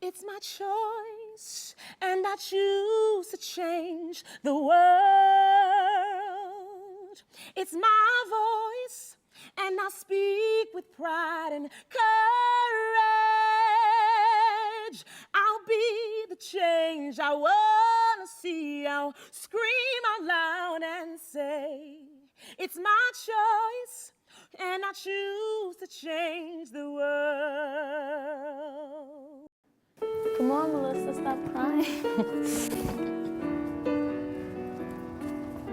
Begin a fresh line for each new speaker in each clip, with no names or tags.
It's my choice, and I choose to change the world. It's my voice, and I speak with pride and courage. I'll be the change I want to see. I'll scream out loud and say, it's my choice, and I choose to change the world.
Come on, Melissa, stop crying.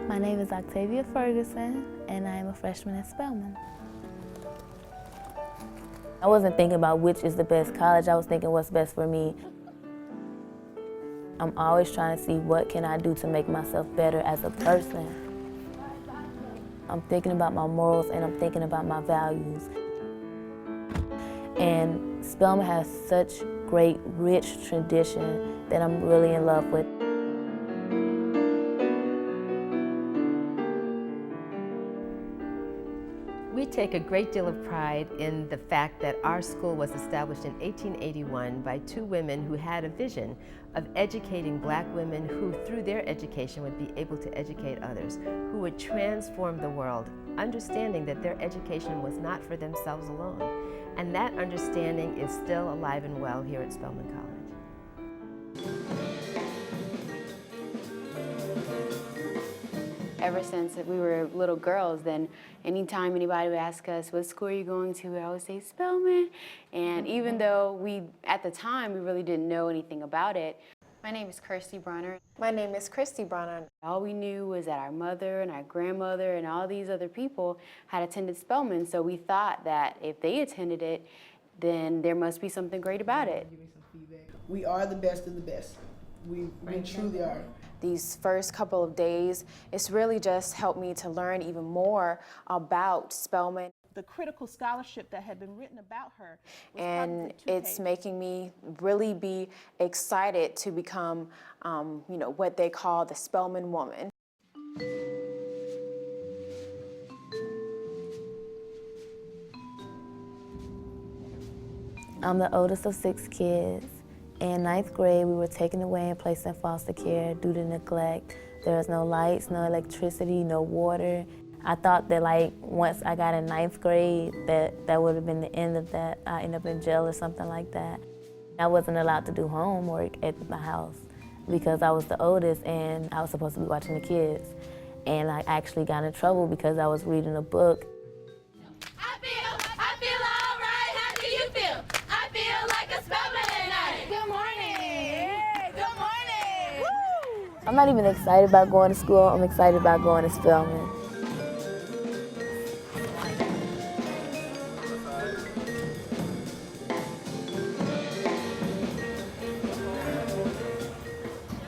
My name is Octavia Ferguson, and I am a freshman at Spelman. I wasn't thinking about which is the best college, I was thinking what's best for me. I'm always trying to see what can I do to make myself better as a person. I'm thinking about my morals and I'm thinking about my values. And Spelman has such great, rich tradition that I'm really in love with.
We take a great deal of pride in the fact that our school was established in 1881 by two women who had a vision of educating black women who, through their education, would be able to educate others, who would transform the world, understanding that their education was not for themselves alone. And that understanding is still alive and well here at Spelman College.
Ever since we were little girls, then anytime anybody would ask us, what school are you going to, we always say Spelman. And even though at the time, we really didn't know anything about it. My name is Kirsty Bronner.
My name is Christy Bronner.
All we knew was that our mother and our grandmother and all these other people had attended Spelman, so we thought that if they attended it, then there must be something great about it.
We are the best of the best. We truly are.
These first couple of days, it's really just helped me to learn even more about Spelman.
The critical scholarship that had been written about her was
And
probably
it's making me really be excited to become, what they call the Spelman woman.
I'm the oldest of 6 kids. In 9th grade, we were taken away and placed in foster care due to neglect. There was no lights, no electricity, no water. I thought that once I got in 9th grade, that would have been the end of that. I ended up in jail or something like that. I wasn't allowed to do homework at my house because I was the oldest and I was supposed to be watching the kids. And I actually got in trouble because I was reading a book.
I feel all right. How do you feel? I feel like a Spelman tonight. Good morning. Hey, good morning. Woo!
I'm not even excited about going to school. I'm excited about going to Spelman.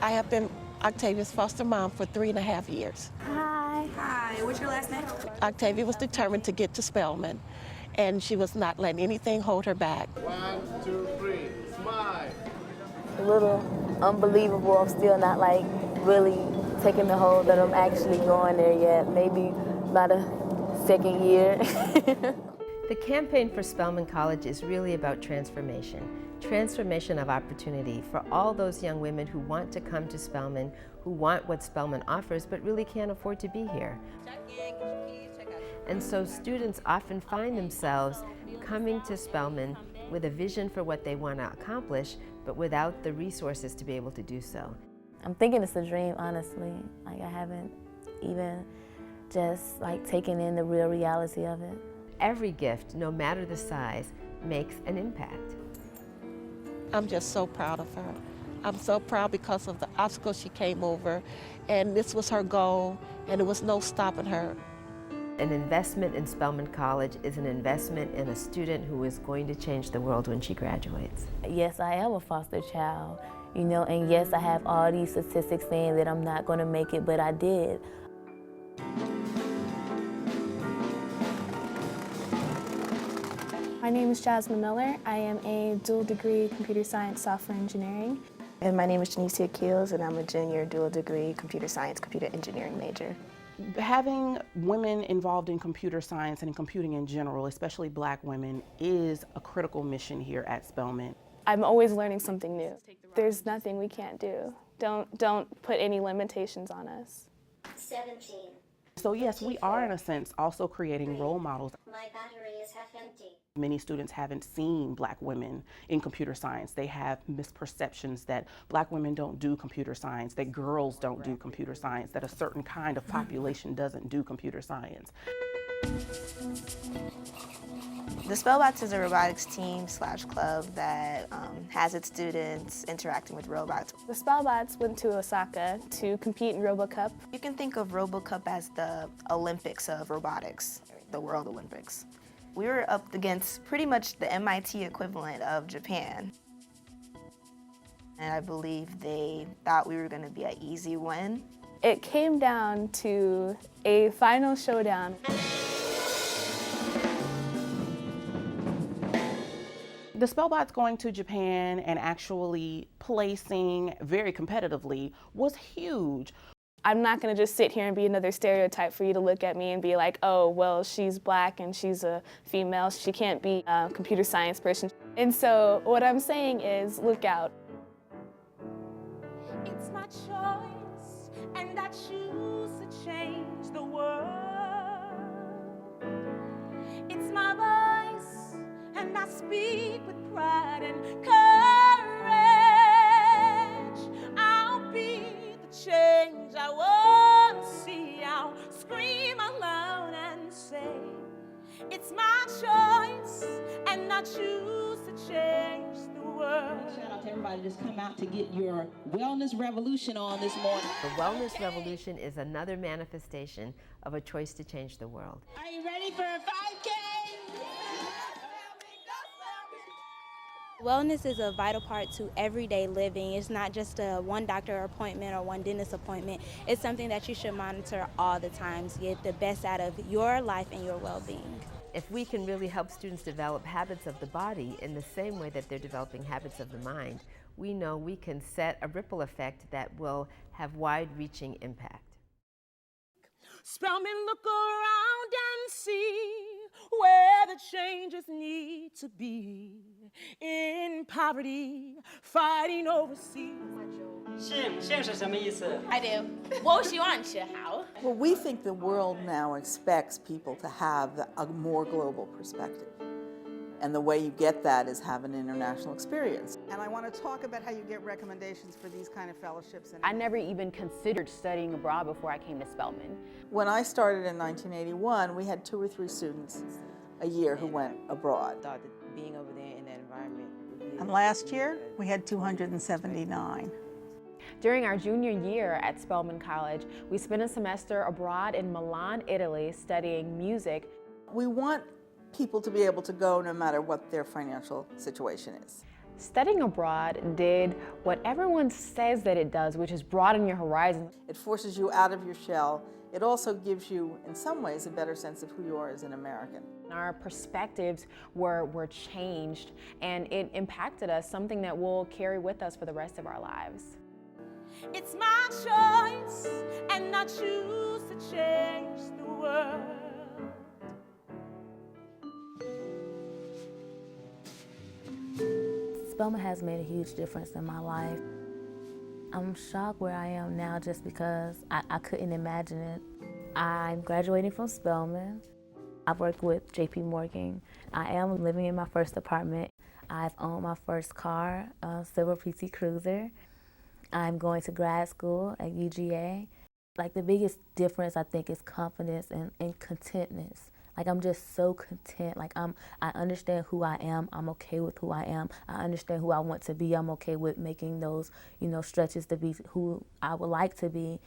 I have been Octavia's foster mom for 3.5 years.
Hi.
Hi, what's your last name?
Octavia was determined to get to Spelman, and she was not letting anything hold her back.
1, 2, 3, smile.
A little unbelievable. I'm still not really taking the hold that I'm actually going there yet. Maybe about a second year.
The campaign for Spelman College is really about transformation of opportunity for all those young women who want to come to Spelman, who want what Spelman offers, but really can't afford to be here. And so students often find themselves coming to Spelman with a vision for what they want to accomplish, but without the resources to be able to do so.
I'm thinking it's a dream, honestly. I haven't even just taken in the real reality of it.
Every gift, no matter the size, makes an impact.
I'm just so proud of her. I'm so proud because of the obstacles she came over, and this was her goal, and there was no stopping her.
An investment in Spelman College is an investment in a student who is going to change the world when she graduates.
Yes, I am a foster child, and yes, I have all these statistics saying that I'm not going to make it, but I did.
My name is Jasmine Miller. I am a dual degree computer science software engineering.
And my name is Janicia Keels, and I'm a junior dual degree computer science, computer engineering major.
Having women involved in computer science and in computing in general, especially black women, is a critical mission here at Spelman.
I'm always learning something new. There's nothing we can't do. Don't put any limitations on us.
17.
So yes, we are in a sense also creating role models.
My battery is half empty.
Many students haven't seen Black women in computer science. They have misperceptions that Black women don't do computer science, that girls don't do computer science, that a certain kind of population doesn't do computer science.
The Spellbots is a robotics team / club that has its students interacting with robots.
The Spellbots went to Osaka to compete in RoboCup.
You can think of RoboCup as the Olympics of robotics, the World Olympics. We were up against pretty much the MIT equivalent of Japan. And I believe they thought we were going to be an easy win.
It came down to a final showdown.
The Spellbots going to Japan and actually placing very competitively was huge.
I'm not going to just sit here and be another stereotype for you to look at me and be like, oh, well, she's Black and she's a female. She can't be a computer science person. And so what I'm saying is, look out.
It's my choice, and I choose to change the world. It's my voice, and I speak with pride and courage. I'll be the change I want to see. I'll scream out loud and say, it's my choice, and I choose to change the world.
Shout out to everybody just come out to get your wellness revolution on this morning.
The wellness revolution is another manifestation of a choice to change the world.
Are you ready for a 5K?
Wellness is a vital part to everyday living. It's not just a one doctor appointment or one dentist appointment. It's something that you should monitor all the time to get the best out of your life and your well-being.
If we can really help students develop habits of the body in the same way that they're developing habits of the mind, we know we can set a ripple effect that will have wide-reaching impact.
Spelman, look around and see where the changes need to be. In poverty, fighting overseas.
幸是什么意思?
I do. 我希望吃好.
Well, we think the world now expects people to have a more global perspective. And the way you get that is have an international experience.
And I want to talk about how you get recommendations for these kind of fellowships.
I never even considered studying abroad before I came to Spelman.
When I started in 1981, we had 2 or 3 students a year who went abroad.
Thought that being over there in that environment.
And last year, we had 279.
During our junior year at Spelman College, we spent a semester abroad in Milan, Italy, studying music.
We want people to be able to go no matter what their financial situation is.
Studying abroad did what everyone says that it does, which is broaden your horizons.
It forces you out of your shell. It also gives you, in some ways, a better sense of who you are as an American.
Our perspectives were changed, and it impacted us, something that we'll carry with us for the rest of our lives.
It's my choice, and I choose to change the world.
Spelman has made a huge difference in my life. I'm shocked where I am now just because I couldn't imagine it. I'm graduating from Spelman. I've worked with JP Morgan. I am living in my first apartment. I've owned my first car, a silver PT Cruiser. I'm going to grad school at UGA. Like, the biggest difference, I think, is confidence and contentness. Like, I'm just so content. Like, I understand who I am. I'm okay with who I am. I understand who I want to be. I'm okay with making those, stretches to be who I would like to be.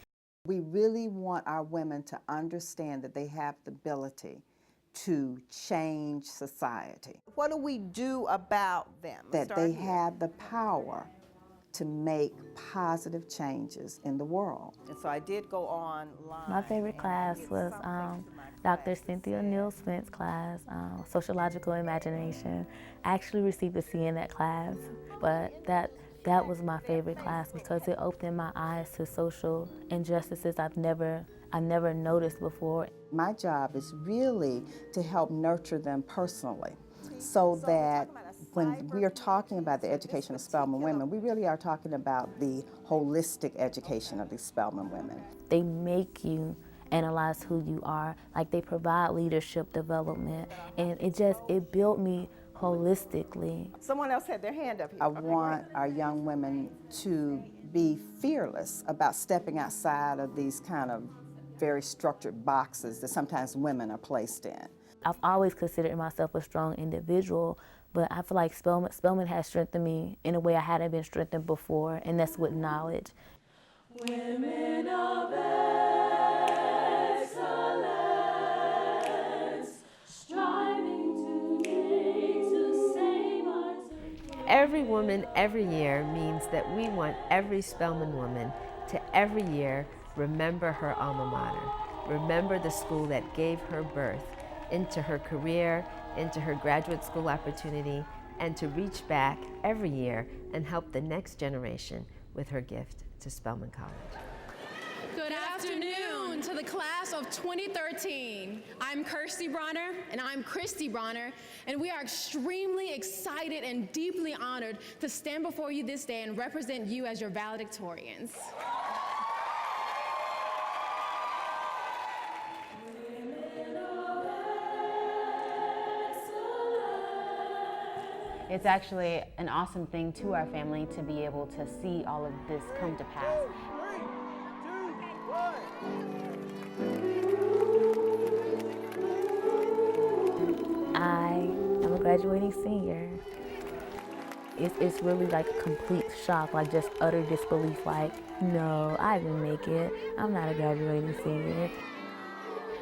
We really want our women to understand that they have the ability to change society.
What do we do about them?
That they have the power to make positive changes in the world.
And so I did go online.
My favorite class was Dr. Cynthia Neal-Smith's class, Sociological Imagination. I actually received a C in that class, but that was my favorite class because it opened my eyes to social injustices I've never noticed before.
My job is really to help nurture them personally so that when we are talking about the education of Spelman women, we really are talking about the holistic education of these Spelman women.
They make you analyze who you are, like they provide leadership development, and it built me holistically.
Someone else had their hand up here.
I want our young women to be fearless about stepping outside of these kind of very structured boxes that sometimes women are placed in.
I've always considered myself a strong individual, but I feel like Spelman has strengthened me in a way I hadn't been strengthened before, and that's with knowledge.
Women of excellence, striving to make, to save our
Every woman, every year means that we want every Spelman woman to every year remember her alma mater, remember the school that gave her birth into her career, into her graduate school opportunity, and to reach back every year and help the next generation with her gift to Spelman College.
Good afternoon to the class of 2013. I'm Kirsty Bronner, and I'm Christy Bronner, and we are extremely excited and deeply honored to stand before you this day and represent you as your valedictorians.
It's actually an awesome thing to our family to be able to see all of this come to pass.
3, 2, 1. I am a graduating senior. It's really like a complete shock, like just utter disbelief, like, no, I didn't make it. I'm not a graduating senior.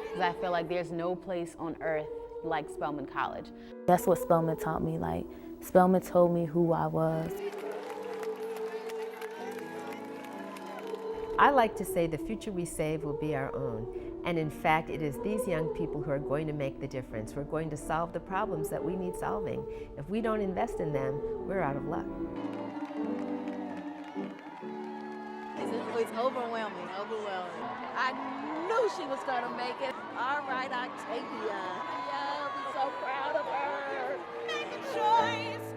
Because I feel like there's no place on earth like Spelman College.
That's what Spelman taught me. Like, Spelman told me who I was.
I like to say the future we save will be our own. And in fact, it is these young people who are going to make the difference. We're going to solve the problems that we need solving. If we don't invest in them, we're out of luck.
It's overwhelming. I knew she was going to make it. All right, Octavia. Yeah, I'll be so proud of her.
Make a choice.